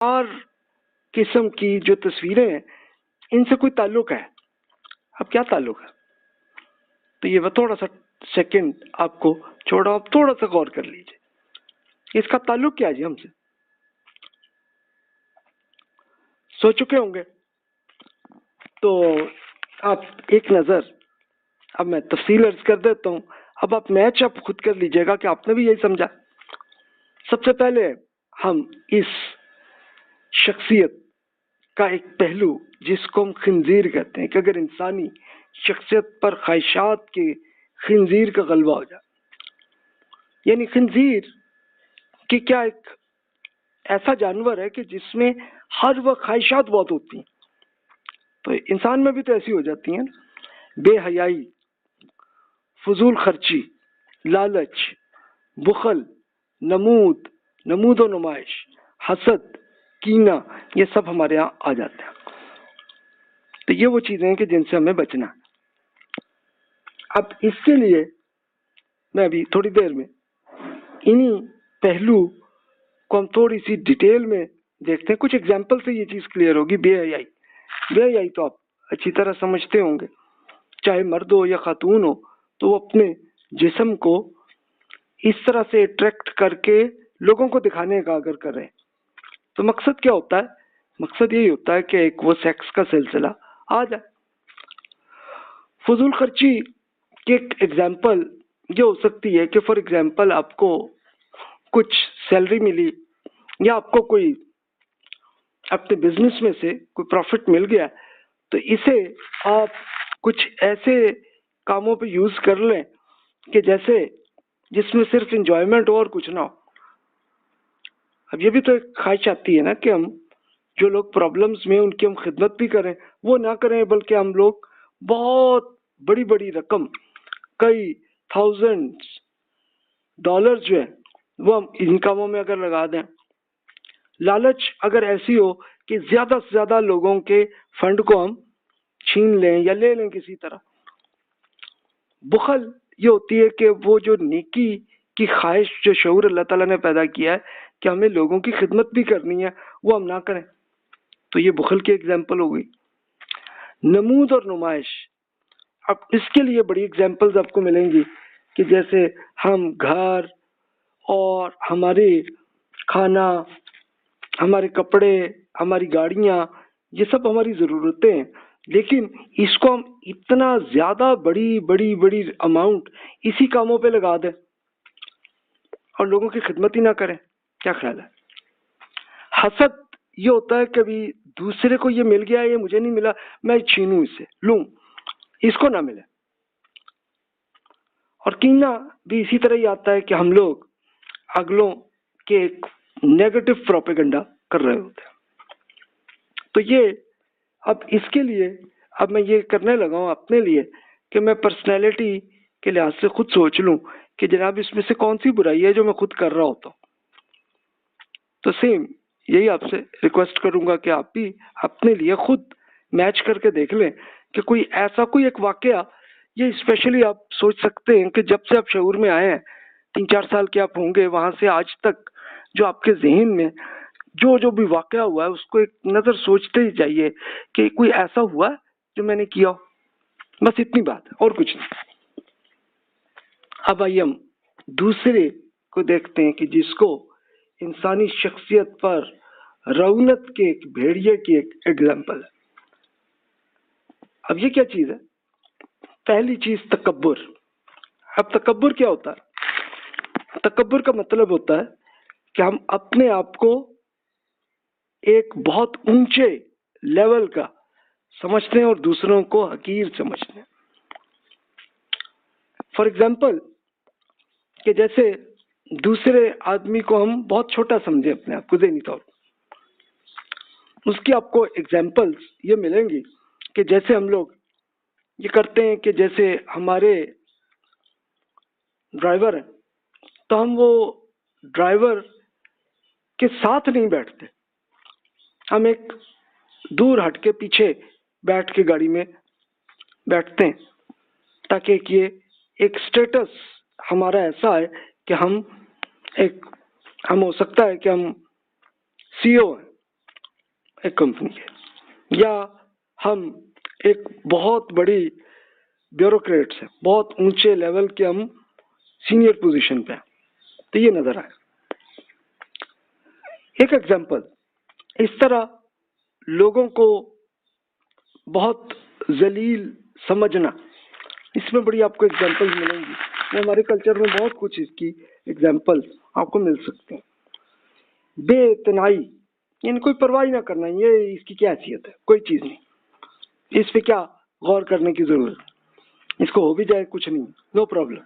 اور قسم کی جو تصویریں ہیں ان سے کوئی تعلق ہے؟ اب کیا تعلق ہے؟ تو یہ وہ تھوڑا سا سیکنڈ آپ کو چھوڑا، آپ تھوڑا سا غور کر لیجیے، اس کا تعلق کیا ہے جی ہم سے؟ سوچ چکے ہوں گے تو آپ ایک نظر، اب میں تفصیل عرض کر دیتا ہوں، اب آپ میچ آپ خود کر لیجئے گا کہ آپ نے بھی یہی سمجھا۔ سب سے پہلے ہم اس شخصیت کا ایک پہلو جس کو ہم خنزیر کہتے ہیں کہ اگر انسانی شخصیت پر خواہشات کے خنزیر کا غلبہ ہو جائے، یعنی خنزیر کہ کیا ایک ایسا جانور ہے کہ جس میں ہر وقت خواہشات بہت ہوتی ہیں، تو انسان میں بھی تو ایسی ہو جاتی ہیں، بے حیائی، فضول خرچی، لالچ، بخل، نمود و نمائش، حسد، کینہ، یہ سب ہمارے یہاں آ جاتے ہیں۔ تو یہ وہ چیزیں ہیں کہ جن سے ہمیں بچنا ہے۔ اب اس کے لیے میں ابھی تھوڑی دیر میں انہی پہلو کو ہم تھوڑی سی ڈیٹیل میں دیکھتے ہیں، کچھ ایگزامپل سے یہ چیز کلیئر ہوگی۔ بے حیائی تو آپ اچھی طرح سمجھتے ہوں گے، چاہے مرد ہو یا خاتون ہو، تو وہ اپنے جسم کو اس طرح سے اٹریکٹ کر کے لوگوں کو دکھانے کا اگر کریں تو مقصد کیا ہوتا ہے؟ مقصد یہی ہوتا ہے کہ ایک وہ سیکس کا سلسلہ آ جائے۔ فضول خرچی کی ایک ایگزامپل یہ ہو سکتی ہے کہ فار ایگزامپل آپ کو کچھ سیلری ملی یا آپ کو کوئی اپنے بزنس میں سے کوئی پروفٹ مل گیا، تو اسے آپ کچھ ایسے کاموں پہ یوز کر لیں کہ جیسے جس میں صرف انجوائمنٹ ہو اور کچھ نہ ہو۔ اب یہ بھی تو ایک خواہش آتی ہے نا کہ ہم جو لوگ پرابلمز میں ان کی ہم خدمت بھی کریں، وہ نہ کریں بلکہ ہم لوگ بہت بڑی بڑی رقم، کئی تھاؤزنڈ ڈالر جو ہے وہ ہم ان کاموں میں اگر لگا دیں۔ لالچ اگر ایسی ہو کہ زیادہ سے زیادہ لوگوں کے فنڈ کو ہم چھین لیں یا لے لیں کسی طرح۔ بخل یہ ہوتی ہے کہ وہ جو نیکی کی خواہش جو شعور اللہ تعالیٰ نے پیدا کیا ہے کہ ہمیں لوگوں کی خدمت بھی کرنی ہے، وہ ہم نہ کریں، تو یہ بخل کی ایگزامپل ہو گئی۔ نمود اور نمائش، اب اس کے لیے بڑی ایگزامپلز آپ کو ملیں گی کہ جیسے ہم گھر اور ہمارے کھانا، ہمارے کپڑے، ہماری گاڑیاں، یہ سب ہماری ضرورتیں ہیں، لیکن اس کو ہم اتنا زیادہ بڑی اماؤنٹ اسی کاموں پہ لگا دیں اور لوگوں کی خدمت ہی نہ کریں، کیا خیال ہے؟ حسد یہ ہوتا ہے کبھی دوسرے کو یہ مل گیا، یہ مجھے نہیں ملا، میں چھینوں اس سے، لوں، اس کو نہ ملے۔ اور کینہ بھی اسی طرح ہی آتا ہے کہ ہم لوگ اگلوں کے ایک نیگیٹو پروپیگنڈا کر رہے ہوتے ہیں۔ تو یہ اب اس کے لیے اب میں یہ کرنے لگا ہوں اپنے لیے کہ میں پرسنالٹی کے لحاظ سے خود سوچ لوں کہ جناب اس میں سے کون سی برائی ہے جو میں خود کر رہا ہوتا ہوں۔ تو سیم یہی آپ سے ریکویسٹ کروں گا کہ آپ بھی اپنے لیے خود میچ کر کے دیکھ لیں کہ کوئی ایسا کوئی ایک واقعہ، یہ اسپیشلی آپ سوچ سکتے ہیں کہ جب سے آپ شعور میں آئے ہیں 3-4 سال کے آپ ہوں گے، وہاں سے آج تک جو آپ کے ذہن میں جو بھی واقعہ ہوا ہے اس کو ایک نظر سوچتے ہی جائیے کہ کوئی ایسا ہوا ہے جو میں نے کیا ہو، بس اتنی بات ہے اور کچھ نہیں۔ اب آئیے ہم دوسرے کو دیکھتے ہیں کہ جس کو انسانی شخصیت پر رونت کے ایک بھیڑیے کی ایک ایگزامپل ہے۔ اب یہ کیا چیز ہے؟ پہلی چیز تکبر۔ اب تکبر کیا ہوتا ہے؟ تکبر کا مطلب ہوتا ہے کہ ہم اپنے آپ کو ایک بہت اونچے لیول کا سمجھتے ہیں اور دوسروں کو حقیر سمجھتے ہیں۔ فار ایگزامپل کہ جیسے دوسرے آدمی کو ہم بہت چھوٹا سمجھیں اپنے آپ کو ذہنی طور پر، اس کی آپ کو ایگزامپلس یہ ملیں گی کہ جیسے ہم لوگ یہ کرتے ہیں کہ جیسے ہمارے ڈرائیور ہیں تو ہم وہ ڈرائیور کے ساتھ نہیں بیٹھتے، ہم ایک دور ہٹ کے پیچھے بیٹھ کے گاڑی میں بیٹھتے ہیں تاکہ یہ ایک سٹیٹس ہمارا ایسا ہے کہ ہم ہو سکتا ہے کہ ہم سی او ہیں ایک کمپنی ہے، یا ہم ایک بہت بڑی بیوروکریٹس ہیں، بہت اونچے لیول کے ہم سینئر پوزیشن پہ ہیں، تو یہ نظر آئے. ایک ایگزامپل، اس طرح لوگوں کو بہت ذلیل سمجھنا، اس میں بڑی آپ کو ایگزامپل ملیں گی. ہمارے کلچر میں بہت کچھ اس کی ایگزامپل آپ کو مل سکتے ہیں. بے اتنائی، یعنی کوئی پرواہ نہ کرنا، یہ اس کی کیا حیثیت ہے، کوئی چیز نہیں، اس پہ کیا غور کرنے کی ضرورت ہے، اس کو ہو بھی جائے کچھ نہیں، نو پرابلم.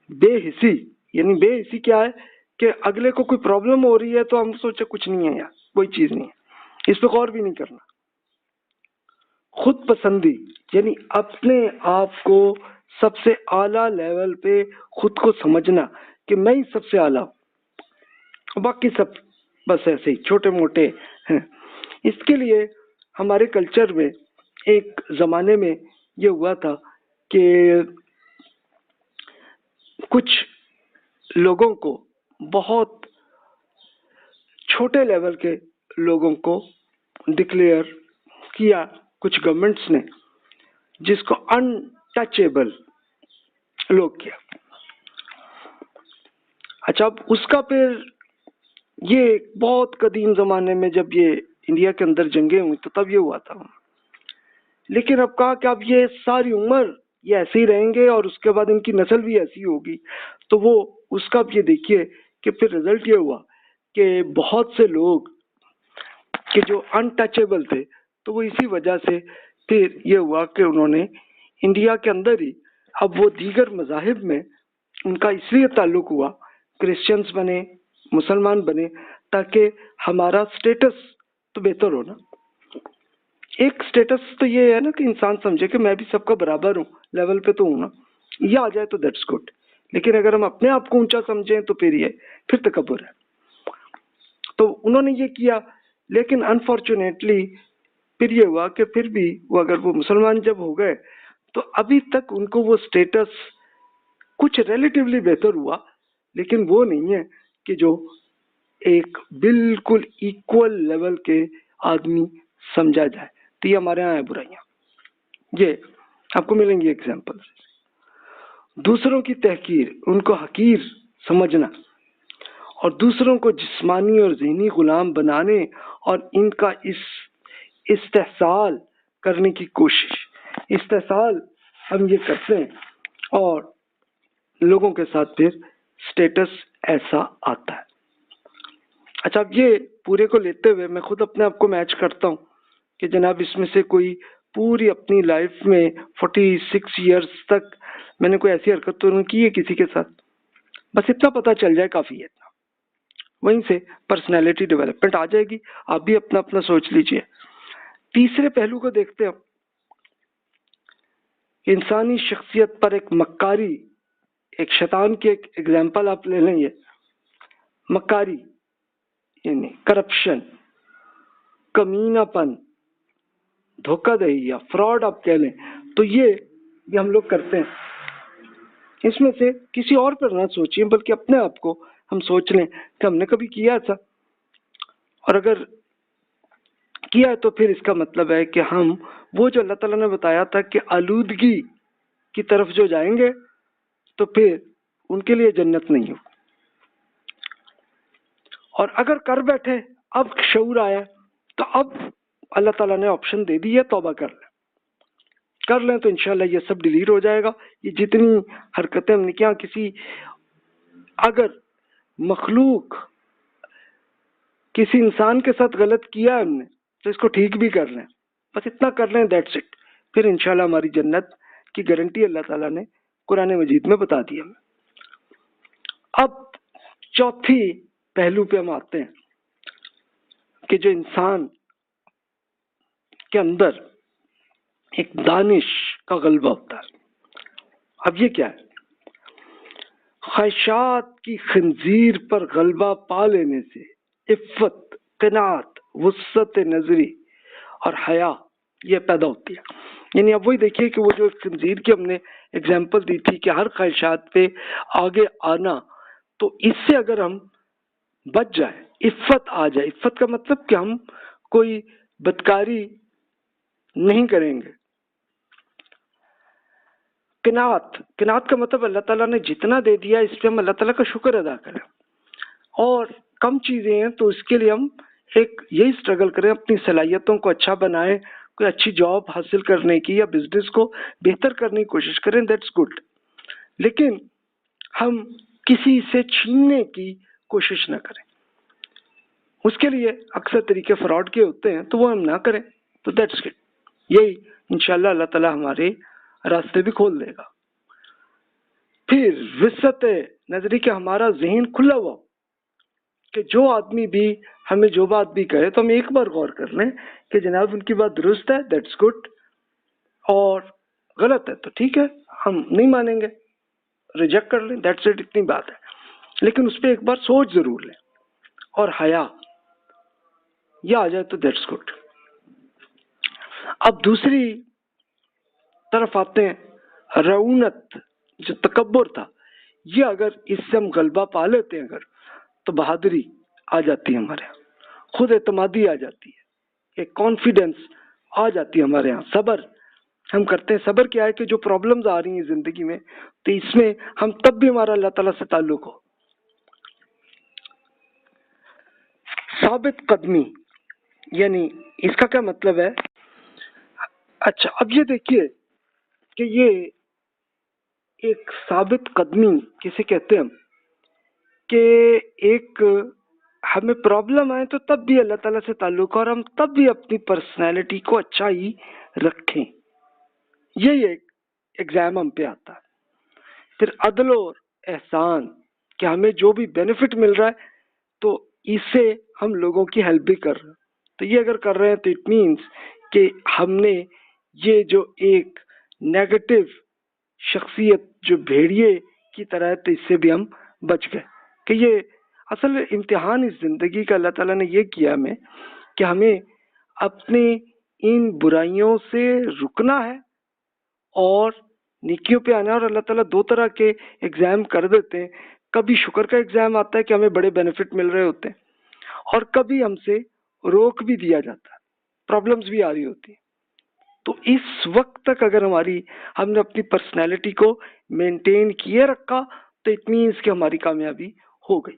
بے حسی، یعنی بے حسی کیا ہے کہ اگلے کو کوئی پرابلم ہو رہی ہے تو ہم سوچے کچھ نہیں ہے یار، کوئی چیز نہیں ہے، اس پہ غور بھی نہیں کرنا. خود پسندی، یعنی اپنے آپ کو سب سے اعلیٰ لیول پہ خود کو سمجھنا کہ میں ہی سب سے اعلیٰ ہوں، باقی سب بس ایسے ہی چھوٹے موٹے ہیں. اس کے لیے ہمارے کلچر میں ایک زمانے میں یہ ہوا تھا کہ کچھ لوگوں کو، بہت چھوٹے لیول کے لوگوں کو ڈکلیئر کیا کچھ گورنمنٹس نے، جس کو انٹچیبل لوگ کیا. اچھا، اب اس کا پھر یہ بہت قدیم زمانے میں جب یہ انڈیا کے اندر جنگیں ہوئی تو تب یہ ہوا تھا. لیکن اب کہا کہ اب یہ ساری عمر یہ ایسے ہی رہیں گے اور اس کے بعد ان کی نسل بھی ایسی ہوگی، تو وہ اس کا یہ دیکھیے کہ پھر رزلٹ یہ ہوا کہ بہت سے لوگ کہ جو انٹچیبل تھے، تو وہ اسی وجہ سے پھر یہ ہوا کہ انہوں نے انڈیا کے اندر ہی اب وہ دیگر مذاہب میں ان کا اس لیے تعلق ہوا، کرسچنز بنے، مسلمان بنے، تاکہ ہمارا سٹیٹس تو بہتر ہو نا. ایک سٹیٹس تو یہ ہے نا کہ انسان سمجھے کہ میں بھی سب کا برابر ہوں، لیول پہ تو ہوں نا، یہ آ جائے تو دیٹس گڈ. لیکن اگر ہم اپنے آپ کو اونچا سمجھیں تو پھر تکبر ہے. تو انہوں نے یہ کیا، لیکن انفارچونیٹلی پھر یہ ہوا کہ پھر بھی وہ اگر وہ مسلمان جب ہو گئے تو ابھی تک ان کو وہ سٹیٹس کچھ ریلیٹیولی بہتر ہوا، لیکن وہ نہیں ہے کہ جو ایک بالکل ایکول لیول کے آدمی سمجھا جائے. تو یہ ہمارے یہاں ہے برائیاں، یہ آپ کو ملیں گی ایگزامپل. دوسروں کی تحقیر، ان کو حقیر سمجھنا، اور دوسروں کو جسمانی اور ذہنی غلام بنانے اور ان کا استحصال کرنے کی کوشش. استحصال ہم یہ کرتے ہیں اور لوگوں کے ساتھ پھر سٹیٹس ایسا آتا ہے. اچھا، اب یہ پورے کو لیتے ہوئے میں خود اپنے آپ کو میچ کرتا ہوں کہ جناب اس میں سے کوئی پوری اپنی لائف میں 46 ایئرس تک میں نے کوئی ایسی حرکت تو نہیں کی ہے کسی کے ساتھ، بس اتنا پتہ چل جائے کافی ہے. اتنا وہیں سے پرسنالٹی ڈیولپمنٹ آ جائے گی. آپ بھی اپنا اپنا سوچ لیجئے. تیسرے پہلو کو دیکھتے ہیں، انسانی شخصیت پر ایک مکاری، ایک شیطان کی ایک ایگزامپل آپ لے لیں. یہ مکاری یعنی کرپشن، کمینہ پن، دھوکہ دہی یا فراڈ آپ کہہ لیں، تو یہ ہم لوگ کرتے ہیں. اس میں سے کسی اور پر نہ سوچیں بلکہ اپنے آپ کو ہم سوچ لیں کہ ہم نے کبھی کیا تھا، اور اگر کیا ہے تو پھر اس کا مطلب ہے کہ ہم وہ جو اللہ تعالیٰ نے بتایا تھا کہ آلودگی کی طرف جو جائیں گے تو پھر ان کے لیے جنت نہیں ہو. اور اگر کر بیٹھے، اب شعور آیا تو اب اللہ تعالیٰ نے آپشن دے دی ہے، توبہ کر لیں تو انشاءاللہ یہ سب ڈیلیٹ ہو جائے گا. یہ جتنی حرکتیں ہم نے کیا، اگر مخلوق کسی انسان کے ساتھ غلط کیا ہے ہم نے تو اس کو ٹھیک بھی کر لیں، بس اتنا کر لیں، دیٹس اٹ. پھر انشاءاللہ ہماری جنت کی گارنٹی اللہ تعالیٰ نے قرآن مجید میں بتا دی ہمیں. اب چوتھی پہلو پہ ہم آتے ہیں کہ جو انسان کے اندر ایک دانش کا غلبہ ہوتا ہے. اب یہ کیا ہے؟ خواہشات کی خنزیر پر غلبہ پا لینے سے عفت، قناعت، وسعت نظری اور حیا یہ پیدا ہوتی ہے. یعنی اب وہی دیکھیے کہ وہ جو خنزیر کی ہم نے اگزامپل دی تھی کہ ہر خواہشات پہ آگے آنا، تو اس سے اگر ہم بچ جائیں عفت آ جائے. عفت کا مطلب کہ ہم کوئی بدکاری نہیں کریں گے. قناعت کا مطلب اللہ تعالیٰ نے جتنا دے دیا اس پہ ہم اللہ تعالیٰ کا شکر ادا کریں. اور کم چیزیں ہیں تو اس کے لیے ہم ایک یہی اسٹرگل کریں, اپنی صلاحیتوں کو اچھا بنائیں, کوئی اچھی جاب حاصل کرنے کی یا بزنس کو بہتر کرنے کی کوشش کریں, دیٹس گڈ. لیکن ہم کسی سے چھیننے کی کوشش نہ کریں. اس کے لیے اکثر طریقے فراڈ کے ہوتے ہیں تو وہ ہم نہ کریں, تو دیٹس گڈ. یہی انشاءاللہ اللہ تعالیٰ ہمارے راستے بھی کھول دے گا. پھر وسعت نظری کہ ہمارا ذہن کھلا ہوا, کہ جو آدمی بھی ہمیں جو بات بھی کہے تو ہم ایک بار غور کر لیں کہ جناب ان کی بات درست ہے, دیٹس گڈ, اور غلط ہے تو ٹھیک ہے ہم نہیں مانیں گے, ریجیکٹ کر لیں, دیٹس اٹ, اتنی بات ہے. لیکن اس پہ ایک بار سوچ ضرور لیں. اور حیا یہ آ جائے تو دیٹس گڈ. اب دوسری طرف آتے ہیں, رعونت جو تکبر تھا, یہ اگر اس سے ہم غلبہ پا لیتے ہیں اگر, تو بہادری آ جاتی ہے ہمارے یہاں, خود اعتمادی آ جاتی ہے, ایک کانفیڈنس آ جاتی ہے ہمارے یہاں. صبر ہم کرتے ہیں. صبر کیا ہے کہ جو پرابلمز آ رہی ہیں زندگی میں تو اس میں ہم تب بھی ہمارا اللہ تعالیٰ سے تعلق ہو. ثابت قدمی یعنی اس کا کیا مطلب ہے؟ اچھا اب یہ دیکھیے کہ یہ ایک ثابت قدمی کسے کہتے ہیں ہم, کہ ایک ہمیں پرابلم آئے تو تب بھی اللہ تعالیٰ سے تعلق اور ہم تب بھی اپنی پرسنالٹی کو اچھا ہی رکھیں. یہی ایک ایگزام ہم پہ آتا ہے. پھر عدل اور احسان کہ ہمیں جو بھی بینیفٹ مل رہا ہے تو اس سے ہم لوگوں کی ہیلپ بھی کر رہے ہیں. تو یہ اگر کر رہے ہیں تو اٹ مینس کہ ہم نے یہ جو ایک نیگیٹو شخصیت جو بھیڑیے کی طرح ہے تو اس سے بھی ہم بچ گئے. کہ یہ اصل امتحان اس زندگی کا اللہ تعالیٰ نے یہ کیا ہمیں کہ ہمیں اپنے ان برائیوں سے رکنا ہے اور نیکیوں پہ آنا ہے. اور اللہ تعالیٰ دو طرح کے ایگزام کر دیتے ہیں. کبھی شکر کا ایگزام آتا ہے کہ ہمیں بڑے بینیفٹ مل رہے ہوتے ہیں, اور کبھی ہم سے روک بھی دیا جاتا ہے, پرابلمز بھی آ رہی ہوتی ہیں. تو اس وقت تک اگر ہم نے اپنی پرسنالٹی کو مینٹین کیے رکھا تو اٹ مینس کہ ہماری کامیابی ہو گئی.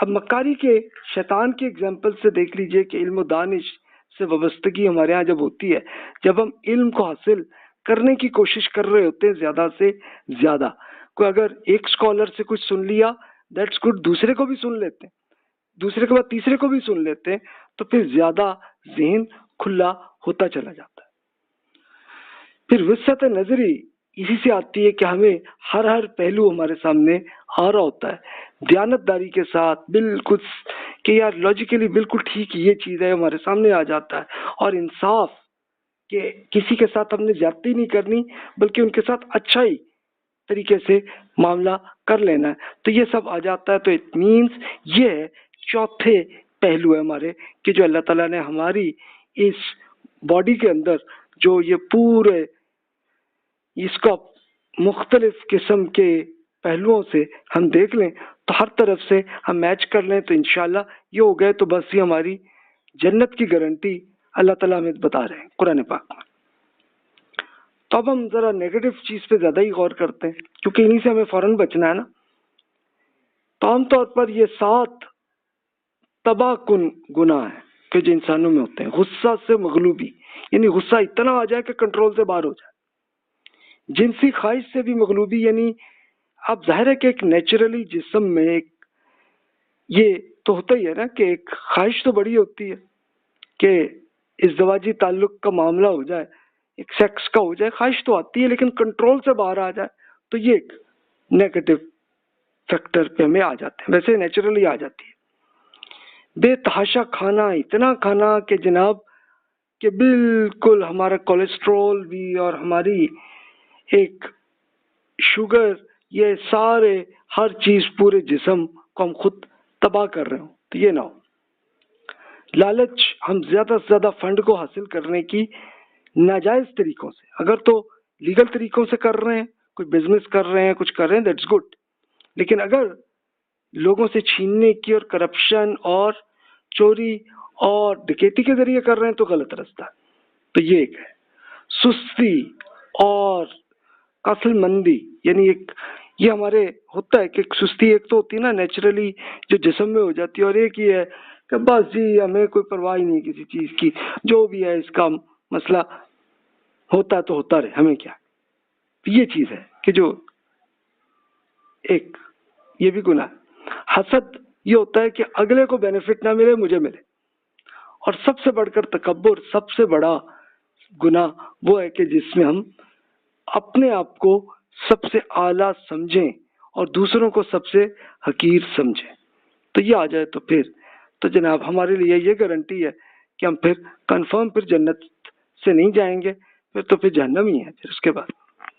اب مکاری کے شیطان کے ایگزامپل سے دیکھ لیجئے کہ علم و دانش سے وابستگی ہمارے ہاں جب ہوتی ہے, جب ہم علم کو حاصل کرنے کی کوشش کر رہے ہوتے ہیں زیادہ سے زیادہ. کوئی اگر ایک اسکالر سے کچھ سن لیا دیٹس گڈ, دوسرے کو بھی سن لیتے ہیں, دوسرے کے بعد تیسرے کو بھی سن لیتے ہیں, تو پھر زیادہ ذہن کھلا ہوتا چلا جاتا ہے. پھر وسعت نظری اسی سے آتی ہے کہ ہمیں ہر پہلو ہمارے سامنے آ رہا ہوتا ہے, دیانت داری کے ساتھ بالکل کہ یار لاجیکلی بالکل ٹھیک یہ چیز ہے ہمارے سامنے آ جاتا ہے. اور انصاف کہ کسی کے ساتھ ہم نے زیادتی نہیں کرنی بلکہ ان کے ساتھ اچھا ہی طریقے سے معاملہ کر لینا ہے, تو یہ سب آ جاتا ہے. تو اٹ مینس یہ ہے چوتھے پہلو ہے ہمارے کہ جو اللہ تعالیٰ نے ہماری اس باڈی کے اندر جو یہ پورے اس کو مختلف قسم کے پہلوؤں سے ہم دیکھ لیں تو ہر طرف سے ہم میچ کر لیں تو انشاءاللہ یہ ہو گئے تو بس یہ ہماری جنت کی گارنٹی اللہ تعالیٰ ہمیں بتا رہے ہیں قرآن پاک میں. تو اب ہم ذرا نیگیٹو چیز پہ زیادہ ہی غور کرتے ہیں کیونکہ انہی سے ہمیں فوراً بچنا ہے نا. تو عام طور پر یہ 7 تباہ کن گناہ ہیں کہ جو انسانوں میں ہوتے ہیں. غصہ سے مغلوبی یعنی غصہ اتنا آ جائے کہ کنٹرول سے باہر ہو جائے. جنسی خواہش سے بھی مغلوبی یعنی اب ظاہر ہے کہ ایک نیچرلی جسم میں ایک یہ تو ہوتا ہی ہے نا کہ ایک خواہش تو بڑی ہوتی ہے کہ ازدواجی تعلق کا معاملہ ہو جائے, ایک سیکس کا ہو جائے, خواہش تو آتی ہے لیکن کنٹرول سے باہر آ جائے تو یہ ایک نیگیٹو فیکٹر پہ ہمیں آ جاتے ہیں, ویسے نیچرلی آ جاتی ہے. بے تحاشا کھانا, اتنا کھانا کہ جناب کہ بالکل ہمارا کولیسٹرول بھی اور ہماری ایک شوگر یہ سارے ہر چیز پورے جسم کو ہم خود تباہ کر رہے ہوں تو یہ نہ ہو. لالچ, ہم زیادہ سے زیادہ فنڈ کو حاصل کرنے کی ناجائز طریقوں سے, اگر تو لیگل طریقوں سے کر رہے ہیں, کوئی بزنس کر رہے ہیں, کچھ کر رہے ہیں, دیٹس گڈ. لیکن اگر لوگوں سے چھیننے کی اور کرپشن اور چوری اور ڈکیتی کے ذریعے کر رہے ہیں تو غلط راستہ. تو یہ ایک ہے. سستی اور کسل مندی، یعنی ایک یہ ہمارے ہوتا ہے کہ ایک سستی ایک تو ہوتی ہے نا نیچرلی جو جسم میں ہو جاتی ہے، اور ایک یہ ہے کہ بس جی ہمیں کوئی پرواہ ہی نہیں کسی چیز کی، جو بھی ہے اس کا مسئلہ ہوتا تو ہوتا رہے، ہمیں کیا. یہ چیز ہے کہ جو ایک یہ بھی گناہ. حسد یہ ہوتا ہے کہ اگلے کو بینیفٹ نہ ملے، مجھے ملے. اور سب سے بڑھ کر تکبر، سب سے بڑا گناہ وہ ہے کہ جس میں ہم اپنے آپ کو سب سے اعلیٰ سمجھیں اور دوسروں کو سب سے حقیر سمجھیں. تو یہ آ جائے تو پھر تو جناب ہمارے لیے یہ گارنٹی ہے کہ ہم پھر کنفرم پھر جنت سے نہیں جائیں گے، پھر تو پھر جہنم ہی ہے پھر اس کے بعد.